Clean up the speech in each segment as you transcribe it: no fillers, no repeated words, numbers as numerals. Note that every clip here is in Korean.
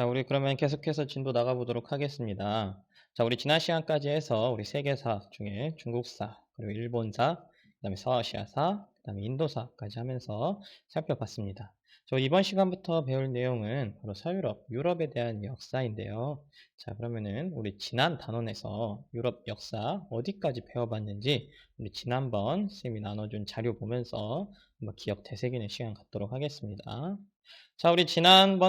자, 우리 그러면 계속해서 진도 나가보도록 하겠습니다. 자, 우리 지난 시간까지 해서 우리 세계사 중에 중국사, 그리고 일본사, 그다음에 서아시아사, 그다음에 인도사까지 하면서 살펴봤습니다. 저 이번 시간부터 배울 내용은 바로 서유럽, 유럽에 대한 역사인데요. 자, 그러면은 우리 지난 단원에서 유럽 역사 어디까지 배워봤는지 우리 지난번 쌤이 나눠준 자료 보면서 한번 기억 되새기는 시간 갖도록 하겠습니다. 자, 우리 지난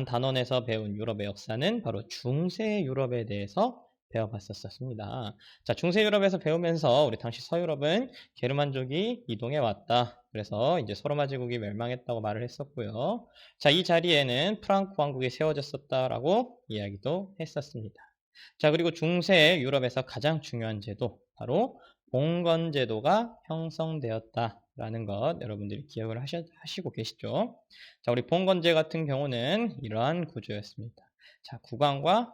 단원에서 배운 유럽의 역사는 바로 중세 유럽에 대해서 배워봤었습니다. 자, 중세 유럽에서 배우면서 우리 당시 서유럽은 게르만족이 이동해 왔다. 그래서 이제 소로마 제국이 멸망했다고 말을 했었고요. 자, 이 자리에는 프랑크 왕국이 세워졌었다라고 이야기도 했었습니다. 자, 그리고 중세 유럽에서 가장 중요한 제도, 바로 봉건 제도가 형성되었다라는 것 여러분들이 기억을 하시고 계시죠? 자, 우리 봉건제 같은 경우는 이러한 구조였습니다. 자, 국왕과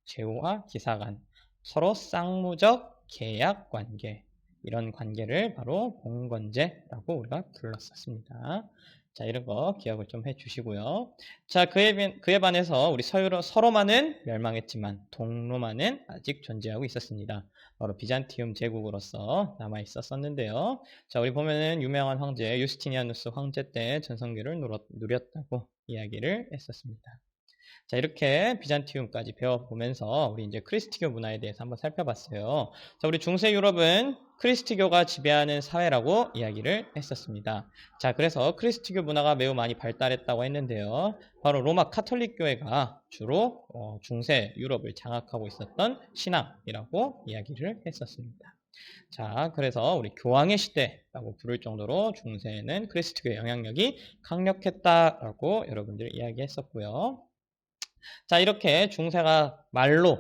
제후와 기사간, 서로 쌍무적 계약 관계, 이런 관계를 바로 봉건제라고 우리가 불렀었습니다. 자, 이런 거 기억을 좀 해주시고요. 자, 그에 반해서 우리 서로마는 멸망했지만 동로마는 아직 존재하고 있었습니다. 바로 비잔티움 제국으로서 남아 있었었는데요. 자, 우리 보면은 유명한 황제 유스티니아누스 황제 때 전성기를 누렸다고 이야기를 했었습니다. 자, 이렇게 비잔티움까지 배워보면서 우리 이제 크리스티교 문화에 대해서 한번 살펴봤어요. 자, 우리 중세 유럽은 크리스티교가 지배하는 사회라고 이야기를 했었습니다. 자, 그래서 크리스티교 문화가 매우 많이 발달했다고 했는데요. 바로 로마 카톨릭 교회가 주로 중세 유럽을 장악하고 있었던 신앙이라고 이야기를 했었습니다. 자, 그래서 우리 교황의 시대라고 부를 정도로 중세에는 크리스티교의 영향력이 강력했다라고 여러분들 이야기했었고요. 자, 이렇게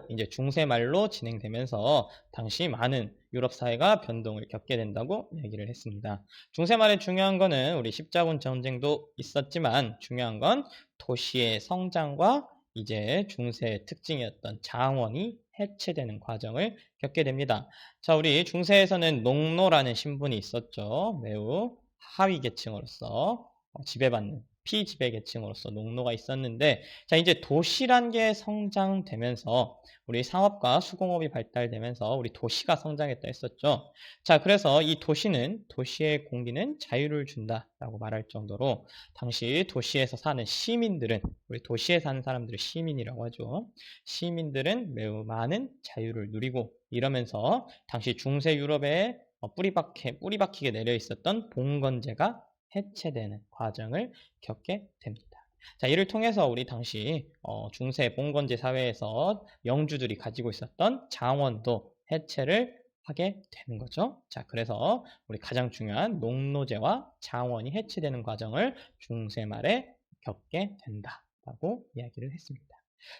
이제 중세 말로 진행되면서 당시 많은 유럽 사회가 변동을 겪게 된다고 얘기를 했습니다. 중세 말에 중요한 거는 우리 십자군 전쟁도 있었지만 중요한 건 도시의 성장과 이제 중세의 특징이었던 장원이 해체되는 과정을 겪게 됩니다. 자, 우리 중세에서는 농노라는 신분이 있었죠. 매우 하위 계층으로서 지배받는 피지배 계층으로서 농노가 있었는데, 자, 이제 도시란 게 성장되면서 우리 상업과 수공업이 발달되면서 우리 도시가 성장했다 했었죠. 자, 그래서 이 도시의 공기는 자유를 준다라고 말할 정도로 당시 도시에서 사는 시민들은, 우리 도시에 사는 사람들을 시민이라고 하죠. 시민들은 매우 많은 자유를 누리고, 이러면서 당시 중세 유럽에 뿌리 박히게 내려 있었던 봉건제가 해체되는 과정을 겪게 됩니다. 자, 이를 통해서 우리 당시 중세 봉건제 사회에서 영주들이 가지고 있었던 장원도 해체를 하게 되는 거죠. 자, 그래서 우리 가장 중요한 농노제와 장원이 해체되는 과정을 중세 말에 겪게 된다라고 이야기를 했습니다.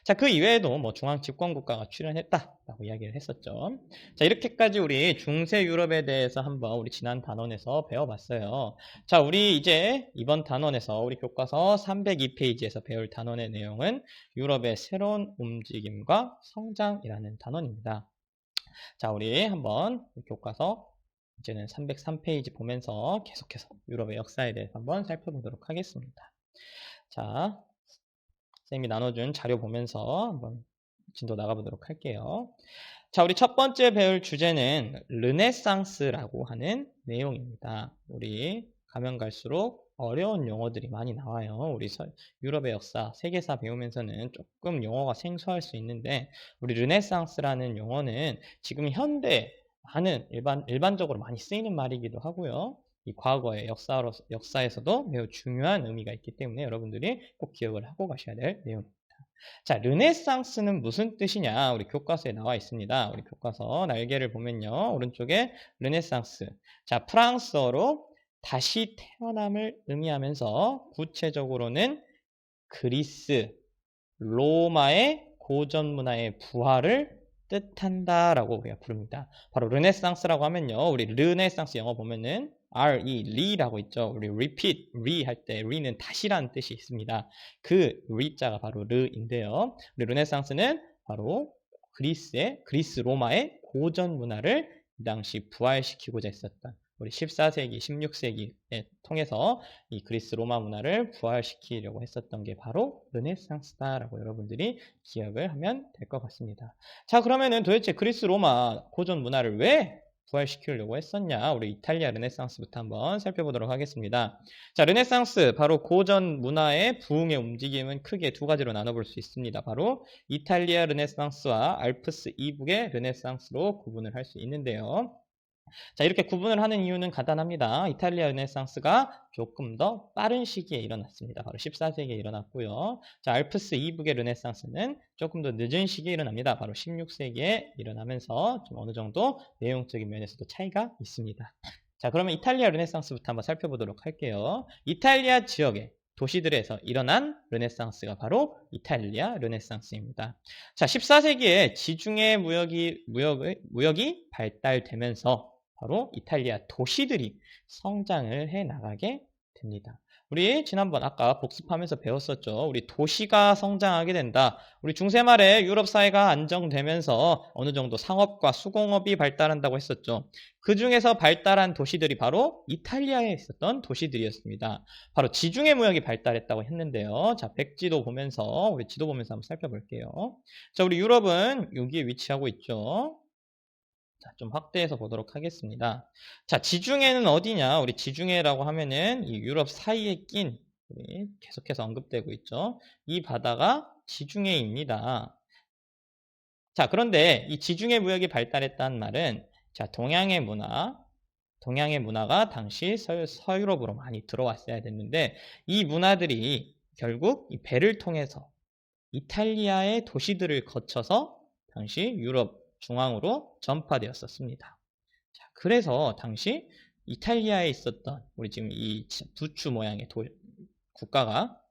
자, 그 이외에도 뭐 중앙 집권국가가 출현했다라고 이야기를 했었죠. 자, 이렇게까지 우리 중세 유럽에 대해서 한번 우리 지난 단원에서 배워봤어요. 자, 우리 이제 이번 단원에서 우리 교과서 302페이지에서 배울 단원의 내용은 유럽의 새로운 움직임과 성장이라는 단원입니다. 자, 우리 한번 교과서 이제는 303페이지 보면서 계속해서 유럽의 역사에 대해서 한번 살펴보도록 하겠습니다. 자, 쌤이 나눠준 자료 보면서 한번 진도 나가보도록 할게요. 자, 우리 첫 번째 배울 주제는 르네상스라고 하는 내용입니다. 우리 가면 갈수록 어려운 용어들이 많이 나와요. 우리 유럽의 역사, 세계사 배우면서는 조금 용어가 생소할 수 있는데, 우리 르네상스라는 용어는 지금 현대 많은 일반적으로 많이 쓰이는 말이기도 하고요. 이 과거의 역사에서도 매우 중요한 의미가 있기 때문에 여러분들이 꼭 기억을 하고 가셔야 될 내용입니다. 자, 르네상스는 무슨 뜻이냐? 우리 교과서에 나와 있습니다. 우리 교과서 날개를 보면요. 오른쪽에 르네상스. 자, 프랑스어로 다시 태어남을 의미하면서 구체적으로는 그리스, 로마의 고전 문화의 부활을 뜻한다라고 우리가 부릅니다. 바로 르네상스라고 하면요. 우리 르네상스 영어 보면은 리라고 있죠. 우리 repeat, 할 때 리는 다시라는 뜻이 있습니다. 그 리자가 바로 르인데요. 우리 르네상스는 바로 그리스 로마의 고전 문화를 이 당시 부활시키고자 했었던 우리 14세기, 16세기에 통해서 이 그리스 로마 문화를 부활시키려고 했었던 게 바로 르네상스다라고 여러분들이 기억을 하면 될 것 같습니다. 자, 그러면은 도대체 그리스 로마 고전 문화를 왜 부활시키려고 했었냐? 우리 이탈리아 르네상스부터 한번 살펴보도록 하겠습니다. 자, 르네상스, 바로 고전 문화의 부흥의 움직임은 크게 두 가지로 나눠볼 수 있습니다. 바로 이탈리아 르네상스와 알프스 이북의 르네상스로 구분을 할 수 있는데요. 자, 이렇게 구분을 하는 이유는 간단합니다. 이탈리아 르네상스가 조금 더 빠른 시기에 일어났습니다. 바로 14세기에 일어났고요. 자, 알프스 이북의 르네상스는 조금 더 늦은 시기에 일어납니다. 바로 16세기에 일어나면서 좀 어느 정도 내용적인 면에서도 차이가 있습니다. 자, 그러면 이탈리아 르네상스부터 한번 살펴보도록 할게요. 이탈리아 지역의 도시들에서 일어난 르네상스가 바로 이탈리아 르네상스입니다. 자, 14세기에 지중해 무역이 발달되면서 바로 이탈리아 도시들이 성장을 해 나가게 됩니다. 우리 지난번 아까 복습하면서 배웠었죠. 우리 도시가 성장하게 된다. 우리 중세 말에 유럽 사회가 안정되면서 어느 정도 상업과 수공업이 발달한다고 했었죠. 그 중에서 발달한 도시들이 바로 이탈리아에 있었던 도시들이었습니다. 바로 지중해 무역이 발달했다고 했는데요. 자, 백지도 보면서 우리 지도 보면서 한번 살펴볼게요. 자, 우리 유럽은 여기에 위치하고 있죠. 자, 좀 확대해서 보도록 하겠습니다. 자, 지중해는 어디냐? 우리 지중해라고 하면은 이 유럽 사이에 낀, 우리 계속해서 언급되고 있죠. 이 바다가 지중해입니다. 자, 그런데 이 지중해 무역이 발달했다는 말은, 자, 동양의 문화가 당시 서유럽으로 많이 들어왔어야 됐는데, 이 문화들이 결국 이 배를 통해서 이탈리아의 도시들을 거쳐서 당시 유럽 중앙으로 전파되었었습니다. 자, 그래서 당시 이탈리아에 있었던 우리 지금 이 부추 모양의 국가가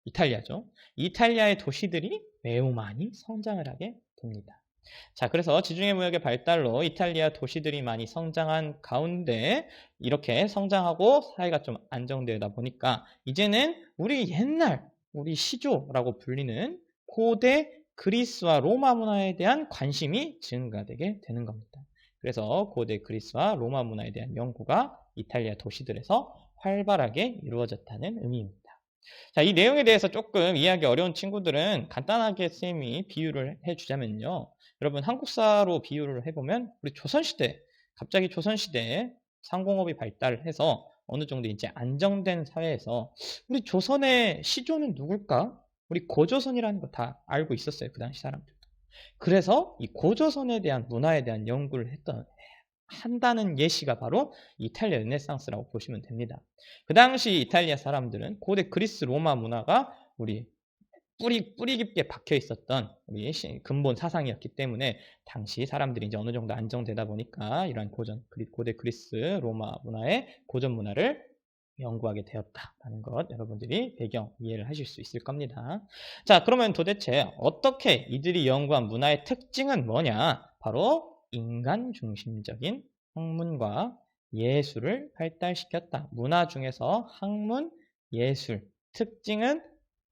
이탈리아죠. 이탈리아의 도시들이 매우 많이 성장을 하게 됩니다. 자, 그래서 지중해 무역의 발달로 이탈리아 도시들이 많이 성장한 가운데 이렇게 성장하고 사회가 좀 안정되다 보니까 이제는 우리 시조라고 불리는 고대 그리스와 로마 문화에 대한 관심이 증가되게 되는 겁니다. 그래서 고대 그리스와 로마 문화에 대한 연구가 이탈리아 도시들에서 활발하게 이루어졌다는 의미입니다. 자, 이 내용에 대해서 조금 이해하기 어려운 친구들은 간단하게 쌤이 비유를 해주자면요. 여러분, 한국사로 비유를 해보면 우리 조선시대, 갑자기 조선시대에 상공업이 발달해서 어느 정도 이제 안정된 사회에서 우리 조선의 시조는 누굴까? 우리 고조선이라는 거 다 알고 있었어요. 그 당시 사람들도. 그래서 이 고조선에 대한 문화에 대한 연구를 한다는 예시가 바로 이탈리아 르네상스라고 보시면 됩니다. 그 당시 이탈리아 사람들은 고대 그리스 로마 문화가 우리 뿌리 깊게 박혀 있었던 우리 근본 사상이었기 때문에 당시 사람들이 이제 어느 정도 안정되다 보니까 이러한 고대 그리스 로마 문화의 고전 문화를 연구하게 되었다라는 것 여러분들이 배경 이해를 하실 수 있을 겁니다. 자, 그러면 도대체 어떻게 이들이 연구한 문화의 특징은 뭐냐? 바로 인간 중심적인 학문과 예술을 발달시켰다. 문화 중에서 학문, 예술, 특징은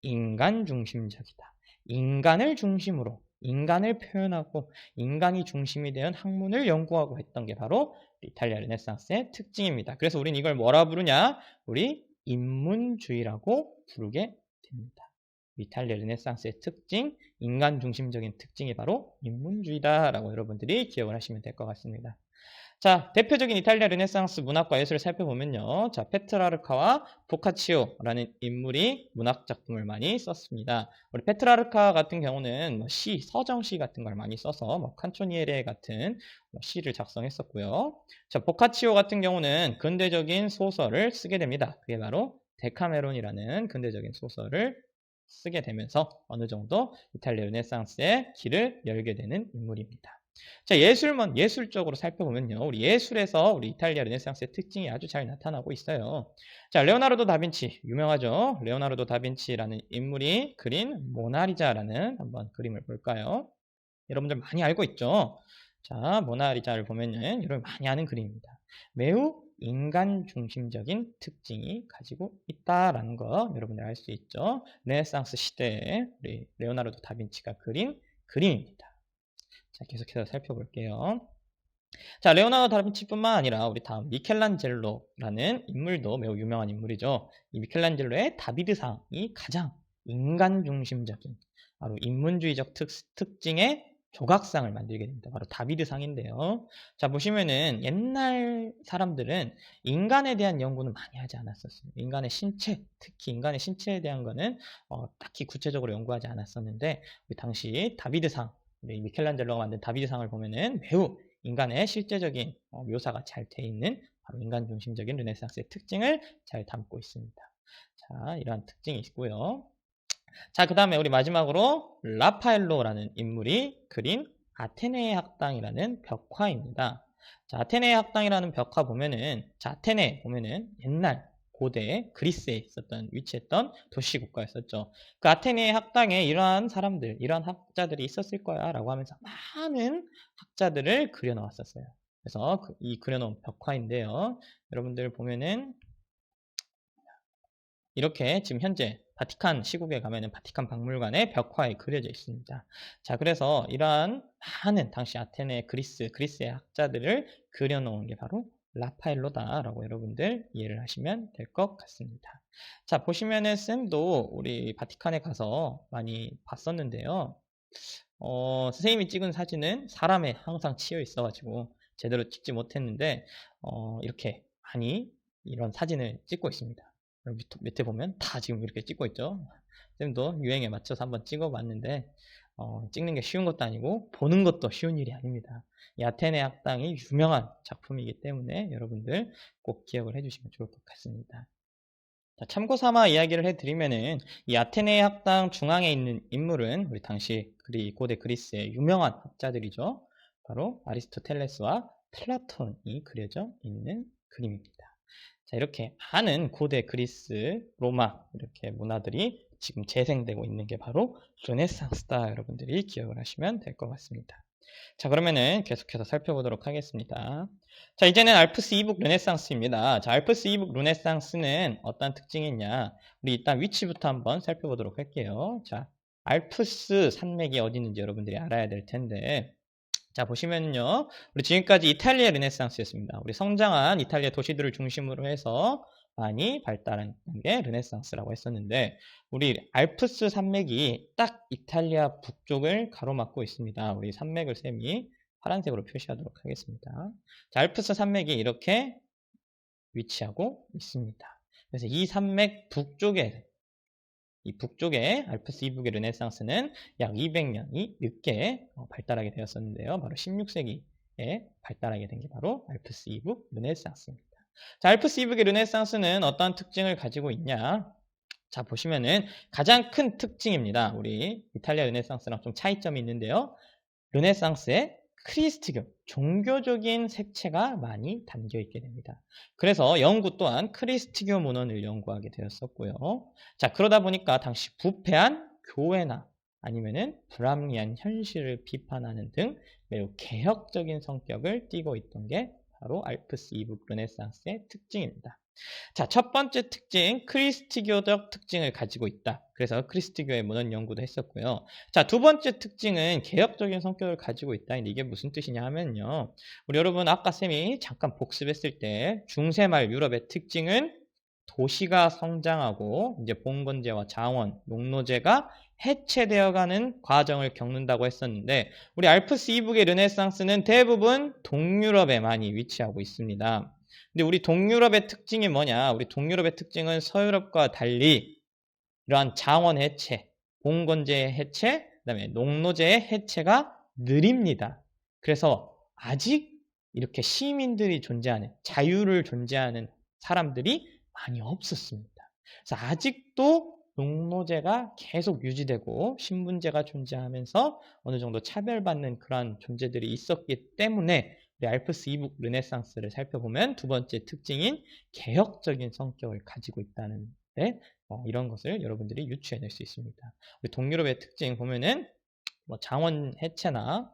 인간 중심적이다. 인간을 중심으로 인간을 표현하고 인간이 중심이 되는 학문을 연구하고 했던 게 바로 이탈리아 르네상스의 특징입니다. 그래서 우린 이걸 뭐라 부르냐? 우리 인문주의라고 부르게 됩니다. 이탈리아 르네상스의 특징, 인간 중심적인 특징이 바로 인문주의다라고 여러분들이 기억을 하시면 될 것 같습니다. 자, 대표적인 이탈리아 르네상스 문학과 예술을 살펴보면요. 자, 페트라르카와 보카치오라는 인물이 문학 작품을 많이 썼습니다. 우리 페트라르카 같은 경우는 서정시 같은 걸 많이 써서 칸초니에레 같은 시를 작성했었고요. 자, 보카치오 같은 경우는 근대적인 소설을 쓰게 됩니다. 그게 바로 데카메론이라는 근대적인 소설을 쓰게 되면서 어느 정도 이탈리아 르네상스의 길을 열게 되는 인물입니다. 자, 예술적으로 살펴보면요. 우리 예술에서 우리 이탈리아 르네상스의 특징이 아주 잘 나타나고 있어요. 자, 레오나르도 다빈치, 유명하죠? 레오나르도 다빈치라는 인물이 그린 모나리자라는 한번 그림을 볼까요? 여러분들 많이 알고 있죠? 자, 모나리자를 보면은 여러분 많이 아는 그림입니다. 매우 인간 중심적인 특징이 가지고 있다라는 거 여러분들 알 수 있죠? 르네상스 시대에 우리 레오나르도 다빈치가 그린 그림입니다. 자, 계속해서 살펴볼게요. 자, 레오나르도 다빈치뿐만 아니라 우리 다음 미켈란젤로라는 인물도 매우 유명한 인물이죠. 이 미켈란젤로의 다비드상이 가장 인간 중심적인 바로 인문주의적 특징의 조각상을 만들게 됩니다. 바로 다비드상인데요. 자, 보시면은 옛날 사람들은 인간에 대한 연구는 많이 하지 않았었어요. 인간의 신체, 특히 인간의 신체에 대한 거는 딱히 구체적으로 연구하지 않았었는데 우리 당시 다비드상, 우리 미켈란젤로가 만든 다비드상을 보면은 매우 인간의 실제적인 묘사가 잘 돼 있는 바로 인간 중심적인 르네상스의 특징을 잘 담고 있습니다. 자, 이러한 특징이 있고요. 자, 그 다음에 우리 마지막으로 라파엘로라는 인물이 그린 아테네의 학당이라는 벽화입니다. 자, 아테네의 학당이라는 벽화 보면은, 자, 아테네 보면은 옛날 고대 그리스에 있었던 위치했던 도시 국가였었죠. 그 아테네의 학당에 이러한 사람들, 이러한 학자들이 있었을 거야 라고 하면서 많은 학자들을 그려놓았었어요. 그래서 이 그려놓은 벽화인데요. 여러분들 보면은 이렇게 지금 현재 바티칸 시국에 가면은 바티칸 박물관에 벽화에 그려져 있습니다. 자, 그래서 이러한 많은 당시 아테네 그리스의 학자들을 그려놓은 게 바로 라파엘로다라고 여러분들 이해를 하시면 될 것 같습니다. 자, 보시면은 쌤도 우리 바티칸에 가서 많이 봤었는데요. 선생님이 찍은 사진은 사람에 항상 치여 있어가지고 제대로 찍지 못했는데 이렇게 많이 이런 사진을 찍고 있습니다. 밑에 보면 다 지금 이렇게 찍고 있죠. 쌤도 유행에 맞춰서 한번 찍어봤는데 찍는 게 쉬운 것도 아니고 보는 것도 쉬운 일이 아닙니다. 이 아테네 학당이 유명한 작품이기 때문에 여러분들 꼭 기억을 해주시면 좋을 것 같습니다. 자, 참고 삼아 이야기를 해드리면은 이 아테네 학당 중앙에 있는 인물은 우리 당시 고대 그리스의 유명한 학자들이죠. 바로 아리스토텔레스와 플라톤이 그려져 있는 그림입니다. 자, 이렇게 많은 고대 그리스, 로마 이렇게 문화들이 지금 재생되고 있는 게 바로 르네상스다. 여러분들이 기억을 하시면 될 것 같습니다. 자, 그러면은 계속해서 살펴보도록 하겠습니다. 자, 이제는 알프스 이북 르네상스입니다. 자, 알프스 이북 르네상스는 어떤 특징이 있냐? 우리 일단 위치부터 한번 살펴보도록 할게요. 자, 알프스 산맥이 어디 있는지 여러분들이 알아야 될 텐데, 자, 보시면요. 우리 지금까지 이탈리아 르네상스였습니다. 우리 성장한 이탈리아 도시들을 중심으로 해서 많이 발달한 게 르네상스라고 했었는데, 우리 알프스 산맥이 딱 이탈리아 북쪽을 가로막고 있습니다. 우리 산맥을 쌤이 파란색으로 표시하도록 하겠습니다. 자, 알프스 산맥이 이렇게 위치하고 있습니다. 그래서 이 산맥 북쪽에 이 북쪽의 알프스 이북의 르네상스는 약 200년이 늦게 발달하게 되었었는데요. 바로 16세기에 발달하게 된 게 바로 알프스 이북 르네상스입니다. 자, 알프스 이북의 르네상스는 어떤 특징을 가지고 있냐? 자, 보시면은 가장 큰 특징입니다. 우리 이탈리아 르네상스랑 좀 차이점이 있는데요. 르네상스에 크리스트교, 종교적인 색채가 많이 담겨 있게 됩니다. 그래서 연구 또한 크리스트교 문헌을 연구하게 되었었고요. 자, 그러다 보니까 당시 부패한 교회나 아니면은 불합리한 현실을 비판하는 등 매우 개혁적인 성격을 띠고 있던 게 바로 알프스 이북 르네상스의 특징입니다. 자, 첫 번째 특징, 크리스트교적 특징을 가지고 있다. 그래서 크리스트교의 문헌 연구도 했었고요. 자, 두 번째 특징은 개혁적인 성격을 가지고 있다. 이게 무슨 뜻이냐 하면요. 우리 여러분 아까 쌤이 잠깐 복습했을 때 중세말 유럽의 특징은 도시가 성장하고 이제 봉건제와 자원, 농노제가 해체되어가는 과정을 겪는다고 했었는데 우리 알프스 이북의 르네상스는 대부분 동유럽에 많이 위치하고 있습니다. 근데 우리 동유럽의 특징이 뭐냐? 우리 동유럽의 특징은 서유럽과 달리 이러한 자원 해체, 봉건제의 해체, 그다음에 농노제의 해체가 느립니다. 그래서 아직 이렇게 시민들이 존재하는, 자유를 존재하는 사람들이 많이 없었습니다. 그래서 아직도 농노제가 계속 유지되고 신분제가 존재하면서 어느 정도 차별받는 그런 존재들이 있었기 때문에 우리 알프스 이북 르네상스를 살펴보면 두 번째 특징인 개혁적인 성격을 가지고 있다는 데 이런 것을 여러분들이 유추해낼 수 있습니다. 우리 동유럽의 특징 보면은 뭐 장원의 해체가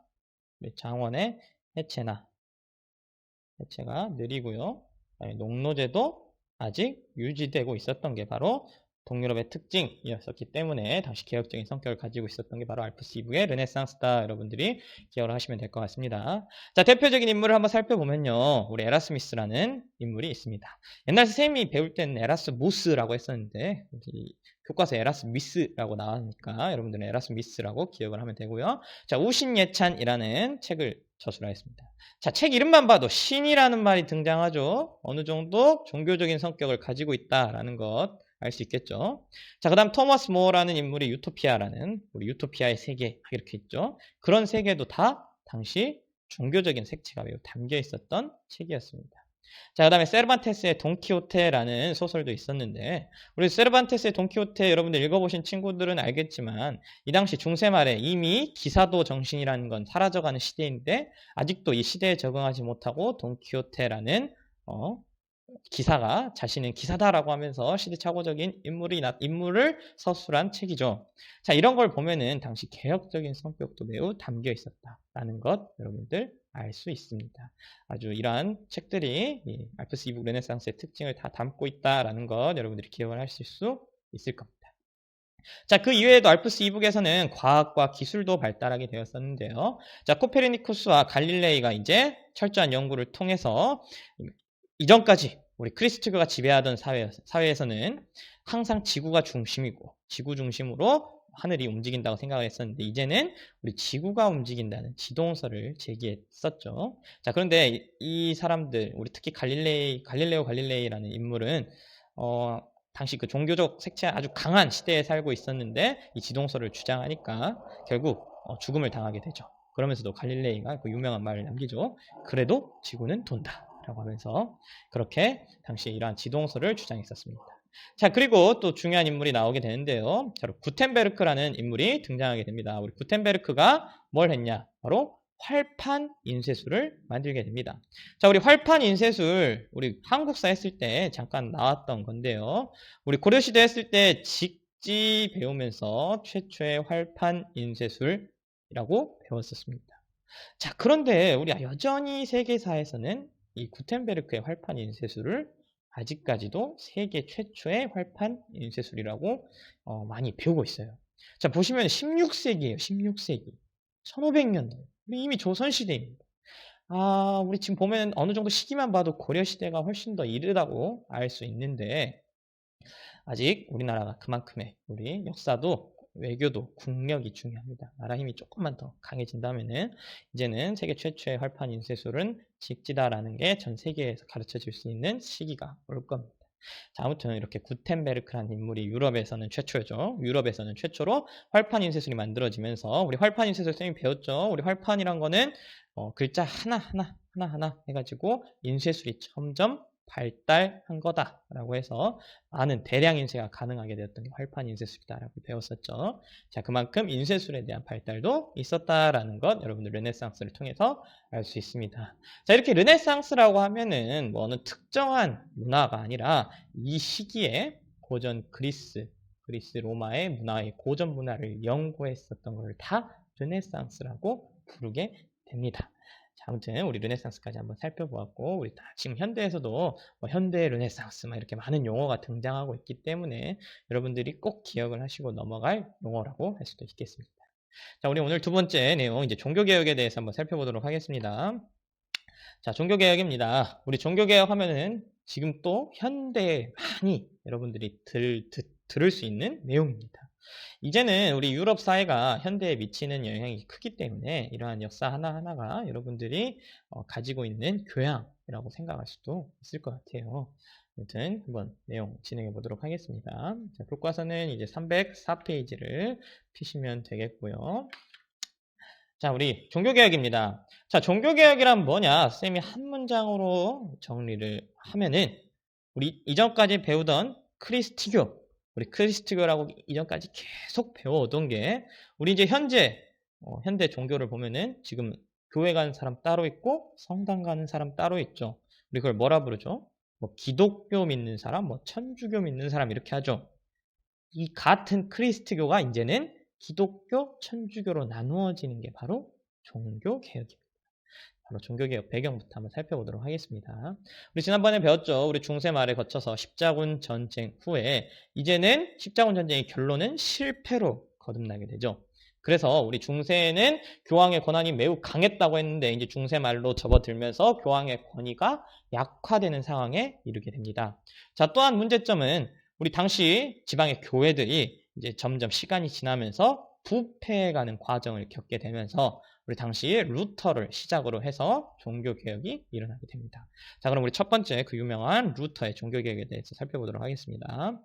느리고요. 농노제도 아직 유지되고 있었던 게 바로 동유럽의 특징이었었기 때문에 당시 개혁적인 성격을 가지고 있었던 게 바로 알프스 이북의 르네상스다. 여러분들이 기억을 하시면 될 것 같습니다. 자, 대표적인 인물을 한번 살펴보면요. 우리 에라스미스라는 인물이 있습니다. 옛날 선생님이 배울 때는 에라스무스라고 했었는데 교과서 에라스미스라고 나왔으니까 여러분들은 에라스미스라고 기억을 하면 되고요. 자, 우신예찬이라는 책을 저술하였습니다. 자, 책 이름만 봐도 신이라는 말이 등장하죠. 어느 정도 종교적인 성격을 가지고 있다라는 것 알 수 있겠죠. 자, 그 다음 토머스 모어라는 인물이 유토피아라는 우리 유토피아의 세계 이렇게 있죠. 그런 세계도 다 당시 종교적인 색채가 매우 담겨 있었던 책이었습니다. 자, 그 다음에 세르반테스의 돈키호테라는 소설도 있었는데 우리 세르반테스의 돈키호테 여러분들 읽어보신 친구들은 알겠지만 이 당시 중세 말에 이미 기사도 정신이라는 건 사라져가는 시대인데 아직도 이 시대에 적응하지 못하고 돈키호테라는 기사가 자신은 기사다라고 하면서 시대착오적인 인물을 서술한 책이죠. 자, 이런 걸 보면은 당시 개혁적인 성격도 매우 담겨 있었다라는 것 여러분들 알 수 있습니다. 아주 이러한 책들이 이 알프스 이북 르네상스의 특징을 다 담고 있다라는 것 여러분들이 기억을 하실 수 있을 겁니다. 자, 그 이외에도 알프스 이북에서는 과학과 기술도 발달하게 되었었는데요. 자, 코페르니쿠스와 갈릴레이가 이제 철저한 연구를 통해서 이전까지 우리 크리스트교가 지배하던 사회에서는 항상 지구가 중심이고 지구 중심으로 하늘이 움직인다고 생각을 했었는데 이제는 우리 지구가 움직인다는 지동설을 제기했었죠. 자, 그런데 이 사람들, 우리 특히 갈릴레오 갈릴레이라는 인물은 당시 그 종교적 색채 아주 강한 시대에 살고 있었는데 이 지동설을 주장하니까 결국 죽음을 당하게 되죠. 그러면서도 갈릴레이가 그 유명한 말을 남기죠. 그래도 지구는 돈다. 라고 하면서 그렇게 당시에 이러한 지동설을 주장했었습니다. 자, 그리고 또 중요한 인물이 나오게 되는데요. 바로 구텐베르크라는 인물이 등장하게 됩니다. 우리 구텐베르크가 뭘 했냐? 바로 활판 인쇄술을 만들게 됩니다. 자, 우리 활판 인쇄술 우리 한국사 했을 때 잠깐 나왔던 건데요. 우리 고려시대 했을 때 직지 배우면서 최초의 활판 인쇄술이라고 배웠었습니다. 자, 그런데 우리 여전히 세계사에서는 이 구텐베르크의 활판 인쇄술을 아직까지도 세계 최초의 활판 인쇄술이라고 많이 배우고 있어요. 자, 보시면 16세기예요. 16세기. 1500년대. 이미 조선시대입니다. 우리 지금 보면 어느 정도 시기만 봐도 고려시대가 훨씬 더 이르다고 알 수 있는데 아직 우리나라가 그만큼의 우리 역사도 외교도 국력이 중요합니다. 나라 힘이 조금만 더 강해진다면은 이제는 세계 최초의 활판 인쇄술은 직지다라는 게 전 세계에서 가르쳐질 수 있는 시기가 올 겁니다. 자, 아무튼 이렇게 구텐베르크라는 인물이 유럽에서는 최초죠. 유럽에서는 최초로 활판 인쇄술이 만들어지면서 우리 활판 인쇄술 선생님이 배웠죠. 우리 활판이란 거는 글자 하나 해가지고 인쇄술이 점점 발달한 거다라고 해서 많은 대량 인쇄가 가능하게 되었던 게 활판 인쇄술이다라고 배웠었죠. 자, 그만큼 인쇄술에 대한 발달도 있었다라는 것 여러분들 르네상스를 통해서 알 수 있습니다. 자, 이렇게 르네상스라고 하면은 뭐 어느 특정한 문화가 아니라 이 시기에 고전 그리스 로마의 문화의 고전 문화를 연구했었던 걸 다 르네상스라고 부르게 됩니다. 자, 아무튼 우리 르네상스까지 한번 살펴보았고 우리 지금 현대에서도 뭐 현대 르네상스 이렇게 많은 용어가 등장하고 있기 때문에 여러분들이 꼭 기억을 하시고 넘어갈 용어라고 할 수도 있겠습니다. 자, 우리 오늘 두 번째 내용 이제 종교개혁에 대해서 한번 살펴보도록 하겠습니다. 자, 종교개혁입니다. 우리 종교개혁 하면은 지금 또 현대에 많이 여러분들이 들을 수 있는 내용입니다. 이제는 우리 유럽 사회가 현대에 미치는 영향이 크기 때문에 이러한 역사 하나하나가 여러분들이 가지고 있는 교양이라고 생각할 수도 있을 것 같아요. 아무튼 한번 내용 진행해 보도록 하겠습니다. 자, 교과서는 이제 304페이지를 피시면 되겠고요. 자, 우리 종교개혁입니다. 자, 종교개혁이란 뭐냐? 쌤이 한 문장으로 정리를 하면은 우리 이전까지 배우던 크리스티교 우리 크리스트교라고 이전까지 계속 배워오던 게 우리 이제 현재 현대 종교를 보면은 지금 교회 가는 사람 따로 있고 성당 가는 사람 따로 있죠. 우리 그걸 뭐라 부르죠? 뭐 기독교 믿는 사람, 뭐 천주교 믿는 사람 이렇게 하죠. 이 같은 크리스트교가 이제는 기독교, 천주교로 나누어지는 게 바로 종교개혁입니다. 바로 종교개혁 배경부터 한번 살펴보도록 하겠습니다. 우리 지난번에 배웠죠. 우리 중세 말에 거쳐서 십자군 전쟁 후에 이제는 십자군 전쟁의 결론은 실패로 거듭나게 되죠. 그래서 우리 중세에는 교황의 권한이 매우 강했다고 했는데 이제 중세 말로 접어들면서 교황의 권위가 약화되는 상황에 이르게 됩니다. 자, 또한 문제점은 우리 당시 지방의 교회들이 이제 점점 시간이 지나면서 부패해가는 과정을 겪게 되면서 우리 당시 루터를 시작으로 해서 종교개혁이 일어나게 됩니다. 자, 그럼 우리 첫 번째 그 유명한 루터의 종교개혁에 대해서 살펴보도록 하겠습니다.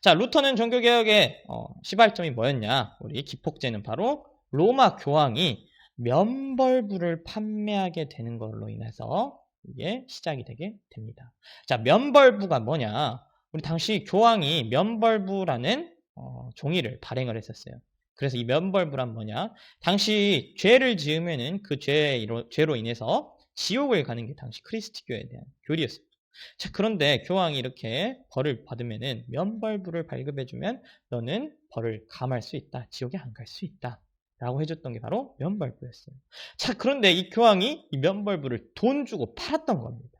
자, 루터는 종교개혁의 시발점이 뭐였냐? 우리 기폭제는 바로 로마 교황이 면벌부를 판매하게 되는 걸로 인해서 이게 시작이 되게 됩니다. 자, 면벌부가 뭐냐? 우리 당시 교황이 면벌부라는 종이를 발행을 했었어요. 그래서 이 면벌부란 뭐냐? 당시 죄를 지으면은 그 죄로 인해서 지옥을 가는 게 당시 크리스티교에 대한 교리였어요. 자, 그런데 교황이 이렇게 벌을 받으면은 면벌부를 발급해주면 너는 벌을 감할 수 있다. 지옥에 안 갈 수 있다. 라고 해줬던 게 바로 면벌부였어요. 자, 그런데 이 교황이 이 면벌부를 돈 주고 팔았던 겁니다.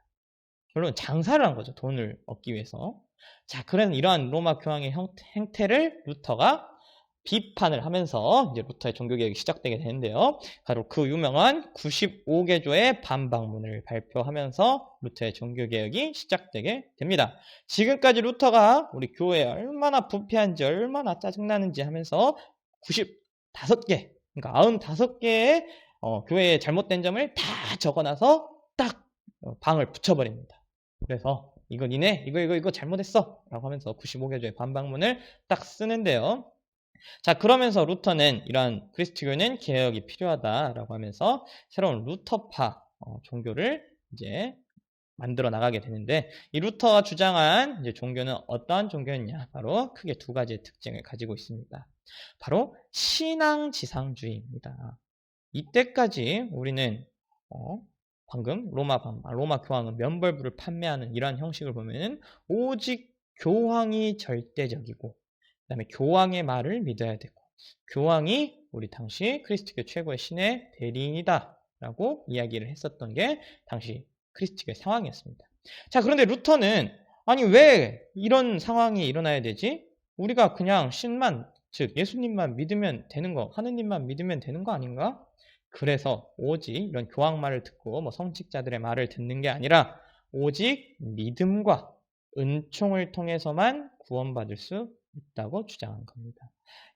물론 장사를 한 거죠. 돈을 얻기 위해서. 자, 그런 이러한 로마 교황의 행태를 루터가 비판을 하면서 이제 루터의 종교개혁이 시작되게 되는데요. 바로 그 유명한 95개조의 반박문을 발표하면서 루터의 종교개혁이 시작되게 됩니다. 지금까지 루터가 우리 교회에 얼마나 부패한지 얼마나 짜증나는지 하면서 95개, 그러니까 95개의 교회의 잘못된 점을 다 적어놔서 딱 방을 붙여버립니다. 그래서 이거 니네 이거 잘못했어 라고 하면서 95개조의 반박문을 딱 쓰는데요. 자, 그러면서 루터는 이러한 그리스도교는 개혁이 필요하다라고 하면서 새로운 루터파 종교를 이제 만들어 나가게 되는데 이 루터가 주장한 이제 종교는 어떠한 종교였냐? 바로 크게 두 가지의 특징을 가지고 있습니다. 바로 신앙지상주의입니다. 이때까지 우리는 방금 로마 교황은 면벌부를 판매하는 이러한 형식을 보면은 오직 교황이 절대적이고 그다음에 교황의 말을 믿어야 되고 교황이 우리 당시 크리스트교 최고의 신의 대리인이다라고 이야기를 했었던 게 당시 크리스트교의 상황이었습니다. 자, 그런데 루터는 아니 왜 이런 상황이 일어나야 되지? 우리가 그냥 신만 즉 예수님만 믿으면 되는 거, 하느님만 믿으면 되는 거 아닌가? 그래서 오직 이런 교황 말을 듣고 성직자들의 말을 듣는 게 아니라 오직 믿음과 은총을 통해서만 구원받을 수 있다고 주장한 겁니다.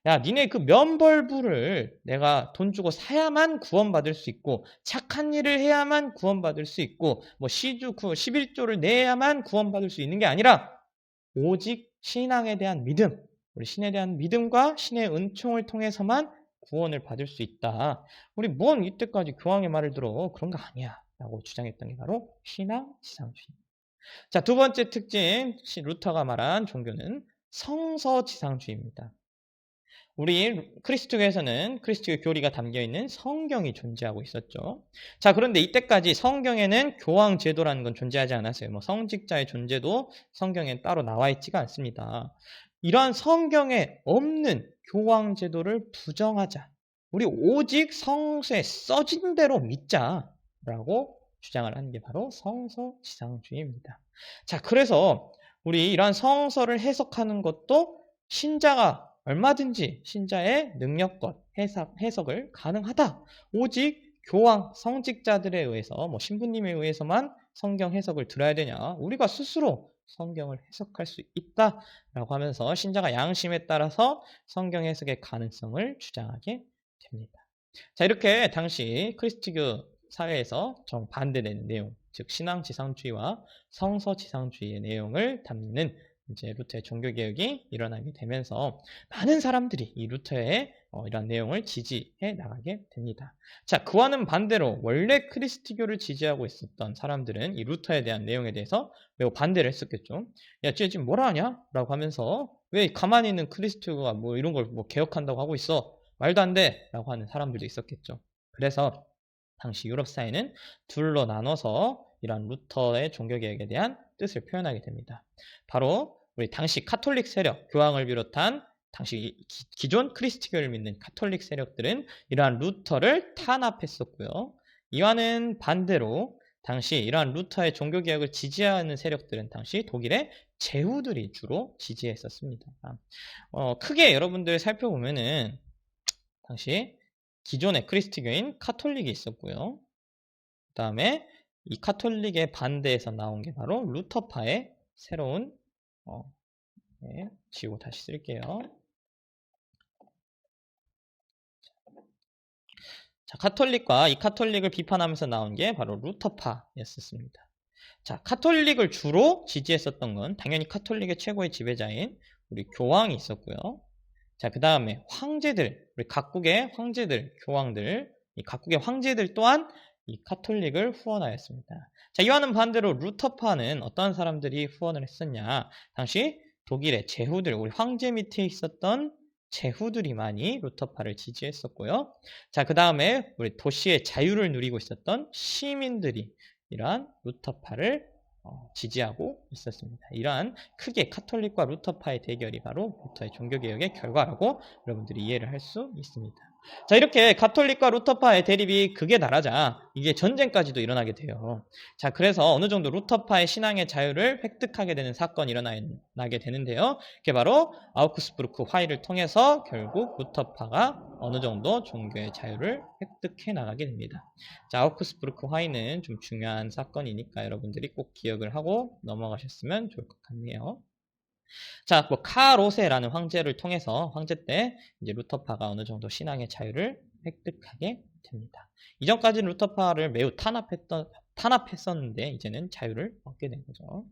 야, 니네 그 면벌부를 내가 돈 주고 사야만 구원받을 수 있고 착한 일을 해야만 구원받을 수 있고 시주 11조를 내야만 구원받을 수 있는 게 아니라 오직 신앙에 대한 믿음, 우리 신에 대한 믿음과 신의 은총을 통해서만 구원을 받을 수 있다. 우리 뭔 이때까지 교황의 말을 들어 그런 거 아니야 라고 주장했던 게 바로 신앙지상주의입니다. 자, 두 번째 특징, 루터가 말한 종교는 성서지상주의입니다. 우리 크리스트교에서는 크리스트교 교리가 담겨있는 성경이 존재하고 있었죠. 자, 그런데 이때까지 성경에는 교황 제도라는 건 존재하지 않았어요. 성직자의 존재도 성경에 따로 나와 있지가 않습니다. 이러한 성경에 없는 교황 제도를 부정하자. 우리 오직 성서에 써진 대로 믿자라고 주장을 하는 게 바로 성서지상주의입니다. 자, 그래서 우리 이러한 성서를 해석하는 것도 신자가 얼마든지 신자의 능력껏 해석을 가능하다. 오직 교황, 성직자들에 의해서 신부님에 의해서만 성경 해석을 들어야 되냐. 우리가 스스로 성경을 해석할 수 있다라고 하면서 신자가 양심에 따라서 성경 해석의 가능성을 주장하게 됩니다. 자, 이렇게 당시 크리스트교 사회에서 정반대되는 내용, 즉 신앙지상주의와 성서지상주의의 내용을 담는 이제 루터의 종교개혁이 일어나게 되면서 많은 사람들이 이 루터의 이런 내용을 지지해 나가게 됩니다. 자, 그와는 반대로 원래 크리스트교를 지지하고 있었던 사람들은 이 루터에 대한 내용에 대해서 매우 반대를 했었겠죠. 야, 쟤 지금 뭐라 하냐? 라고 하면서 왜 가만히 있는 크리스트교가 이런 걸 개혁한다고 하고 있어? 말도 안 돼! 라고 하는 사람들도 있었겠죠. 그래서 당시 유럽 사회는 둘로 나눠서 이런 루터의 종교개혁에 대한 뜻을 표현하게 됩니다. 바로 우리 당시 카톨릭 세력, 교황을 비롯한 당시 기존 크리스트교를 믿는 카톨릭 세력들은 이러한 루터를 탄압했었고요. 이와는 반대로 당시 이러한 루터의 종교개혁을 지지하는 세력들은 당시 독일의 제후들이 주로 지지했었습니다. 크게 여러분들 살펴보면은 당시 기존의 크리스트교인 카톨릭이 있었고요. 그 다음에 이 카톨릭의 반대에서 나온 게 바로 루터파의 새로운 네, 지우고 다시 쓸게요. 자, 카톨릭과 이 카톨릭을 비판하면서 나온 게 바로 루터파였었습니다. 자, 카톨릭을 주로 지지했었던 건 당연히 카톨릭의 최고의 지배자인 우리 교황이 있었고요. 자, 그 다음에 황제들, 우리 각국의 황제들, 교황들, 이 각국의 황제들 또한 이 카톨릭을 후원하였습니다. 자, 이와는 반대로 루터파는 어떤 사람들이 후원을 했었냐? 당시 독일의 제후들, 우리 황제 밑에 있었던 제후들이 많이 루터파를 지지했었고요. 자, 그 다음에 우리 도시의 자유를 누리고 있었던 시민들이 이러한 루터파를 지지하고 있었습니다. 이러한 크게 카톨릭과 루터파의 대결이 바로 루터의 종교개혁의 결과라고 여러분들이 이해를 할 수 있습니다. 자, 이렇게 카톨릭과 루터파의 대립이 극에 달하자 이게 전쟁까지도 일어나게 돼요. 자, 그래서 어느 정도 루터파의 신앙의 자유를 획득하게 되는 사건이 일어나게 되는데요. 그게 바로 아우크스부르크 화의를 통해서 결국 루터파가 어느 정도 종교의 자유를 획득해 나가게 됩니다. 자, 아우크스부르크 화의는 좀 중요한 사건이니까 여러분들이 꼭 기억을 하고 넘어가셨으면 좋을 것 같네요. 자, 뭐 카로세라는 황제를 통해서 황제 때 이제 루터파가 어느 정도 신앙의 자유를 획득하게 됩니다. 이전까지는 루터파를 매우 탄압했었는데 이제는 자유를 얻게 된 거죠.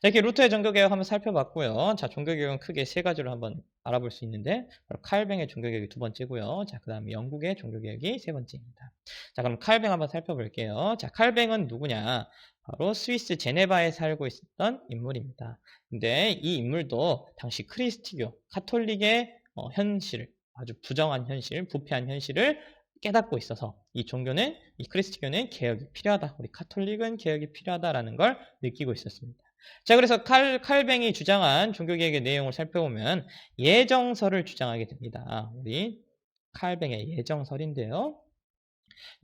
자, 이렇게 루터의 종교개혁 한번 살펴봤고요. 자, 종교개혁은 크게 세 가지로 한번 알아볼 수 있는데 바로 칼뱅의 종교개혁이 두 번째고요. 자, 그 다음에 영국의 종교개혁이 세 번째입니다. 자, 그럼 칼뱅 한번 살펴볼게요. 자, 칼뱅은 누구냐? 바로 스위스 제네바에 살고 있었던 인물입니다. 근데 이 인물도 당시 크리스티교, 카톨릭의 현실, 아주 부정한 현실, 부패한 현실을 깨닫고 있어서 이 종교는, 이 크리스티교는 개혁이 필요하다. 우리 카톨릭은 개혁이 필요하다라는 걸 느끼고 있었습니다. 자, 그래서 칼뱅이 주장한 종교개혁의 내용을 살펴보면 예정설을 주장하게 됩니다. 우리 칼뱅의 예정설인데요.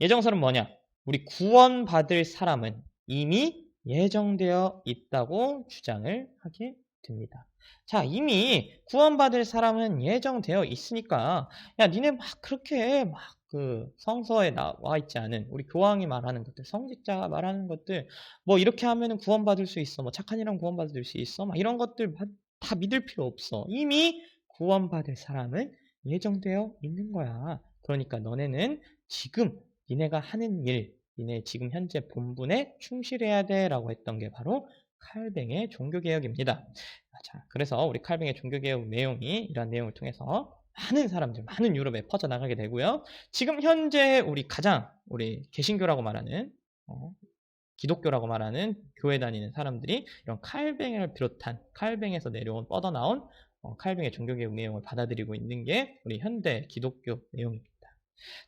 예정설은 뭐냐? 우리 구원받을 사람은 이미 예정되어 있다고 주장을 하게 됩니다. 자, 이미 구원받을 사람은 예정되어 있으니까, 야, 니네 막 그렇게 막 그 성서에 나와 있지 않은 우리 교황이 말하는 것들, 성직자가 말하는 것들, 뭐 이렇게 하면은 구원받을 수 있어, 뭐 착한 이랑 구원받을 수 있어, 막 이런 것들 다 믿을 필요 없어. 이미 구원받을 사람은 예정되어 있는 거야. 그러니까 너네는 지금 니네가 하는 일, 니네 지금 현재 본분에 충실해야 돼 라고 했던 게 바로 칼뱅의 종교개혁입니다. 자, 그래서 우리 칼뱅의 종교개혁 내용이 이러한 내용을 통해서 많은 사람들, 많은 유럽에 퍼져나가게 되고요. 지금 현재 우리 개신교라고 말하는 기독교라고 말하는 교회 다니는 사람들이 이런 칼뱅을 비롯한 칼뱅에서 뻗어나온 칼뱅의 종교개혁 내용을 받아들이고 있는 게 우리 현대 기독교 내용입니다.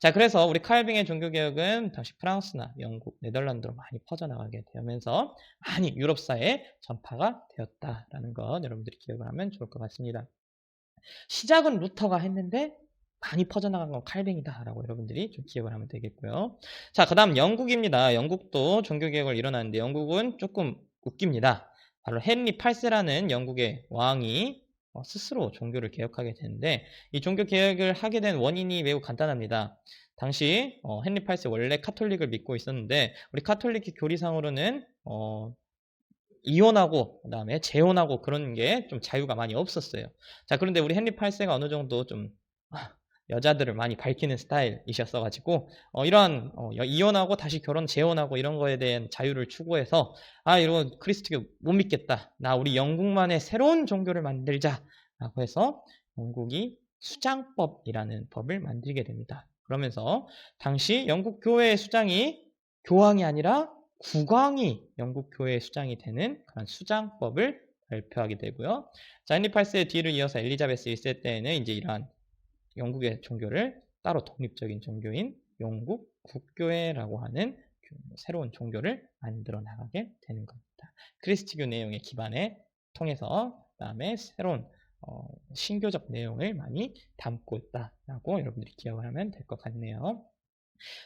자, 그래서 우리 칼뱅의 종교개혁은 당시 프랑스나 영국, 네덜란드로 많이 퍼져나가게 되면서 많이 유럽사회에 전파가 되었다라는 것 여러분들이 기억을 하면 좋을 것 같습니다. 시작은 루터가 했는데 많이 퍼져나간 건 칼뱅이다라고 여러분들이 좀 기억을 하면 되겠고요. 자, 그 다음 영국입니다. 영국도 종교개혁을 일어났는데 영국은 조금 웃깁니다. 바로 헨리 8세라는 영국의 왕이 스스로 종교를 개혁하게 되는데 이 종교 개혁을 하게 된 원인이 매우 간단합니다. 당시 헨리 8세 원래 카톨릭을 믿고 있었는데 우리 카톨릭 교리상으로는 이혼하고 그다음에 재혼하고 그런 게 좀 자유가 많이 없었어요. 자, 그런데 우리 헨리 8세가 어느 정도 좀 여자들을 많이 밝히는 스타일이셨어가지고 이러한 이혼하고 다시 결혼 재혼하고 이런 거에 대한 자유를 추구해서 이런 크리스트교 못 믿겠다. 나 우리 영국만의 새로운 종교를 만들자라고 해서 영국이 수장법이라는 법을 만들게 됩니다. 그러면서 당시 영국 교회의 수장이 교황이 아니라 국왕이 영국 교회의 수장이 되는 그런 수장법을 발표하게 되고요. 자, 헨리 8세의 뒤를 이어서 엘리자베스 1세 때에는 이제 이러한 영국의 종교를 따로 독립적인 종교인 영국 국교회라고 하는 새로운 종교를 만들어 나가게 되는 겁니다. 크리스티교 내용의 기반에 통해서 그다음에 새로운 신교적 내용을 많이 담고 있다라고 여러분들이 기억을 하면 될 것 같네요.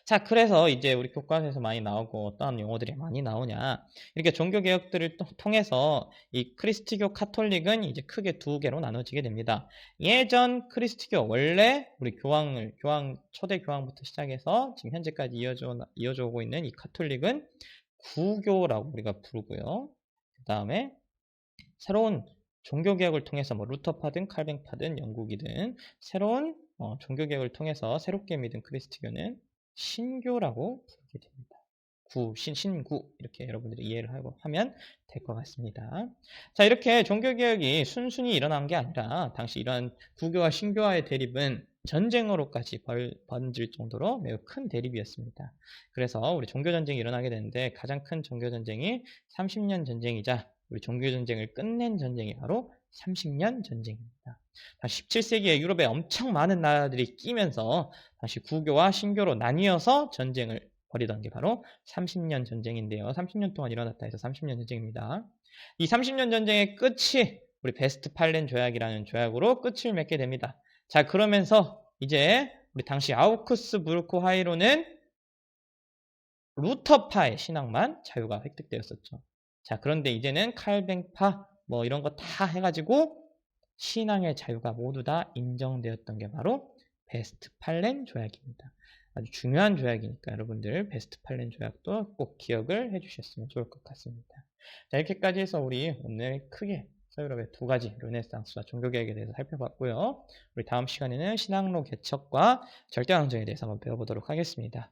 자, 그래서 이제 우리 교과서에서 많이 나오고 어떠한 용어들이 많이 나오냐. 이렇게 종교개혁들을 통해서 이 크리스트교 카톨릭은 이제 크게 두 개로 나눠지게 됩니다. 예전 크리스트교, 원래 우리 초대 교황부터 시작해서 지금 현재까지 이어져 오고 있는 이 카톨릭은 구교라고 우리가 부르고요. 그 다음에 새로운 종교개혁을 통해서 뭐 루터파든 칼뱅파든 영국이든 새로운 종교개혁을 통해서 새롭게 믿은 크리스트교는 신교라고 부르게 됩니다. 신구 이렇게 여러분들이 이해를 하면 될 것 같습니다. 자, 이렇게 종교개혁이 순순히 일어난 게 아니라 당시 이러한 구교와 신교와의 대립은 전쟁으로까지 번질 정도로 매우 큰 대립이었습니다. 그래서 우리 종교전쟁이 일어나게 되는데 가장 큰 종교전쟁이 30년 전쟁이자 우리 종교전쟁을 끝낸 전쟁이 바로 30년 전쟁입니다. 17세기에 유럽에 엄청 많은 나라들이 끼면서 다시 구교와 신교로 나뉘어서 전쟁을 벌이던 게 바로 30년 전쟁인데요. 30년 동안 일어났다 해서 30년 전쟁입니다. 이 30년 전쟁의 끝이 우리 베스트팔렌 조약이라는 조약으로 끝을 맺게 됩니다. 자, 그러면서 이제 우리 당시 아우크스부르크 화의로는 루터파의 신앙만 자유가 획득되었었죠. 자, 그런데 이제는 칼뱅파 뭐 이런 거 다 해가지고 신앙의 자유가 모두 다 인정되었던 게 바로 베스트팔렌 조약입니다. 아주 중요한 조약이니까 여러분들 베스트팔렌 조약도 꼭 기억을 해주셨으면 좋을 것 같습니다. 자, 이렇게까지 해서 우리 오늘 크게 서유럽의 두 가지 르네상스와 종교개혁에 대해서 살펴봤고요. 우리 다음 시간에는 신앙로 개척과 절대왕정에 대해서 한번 배워보도록 하겠습니다.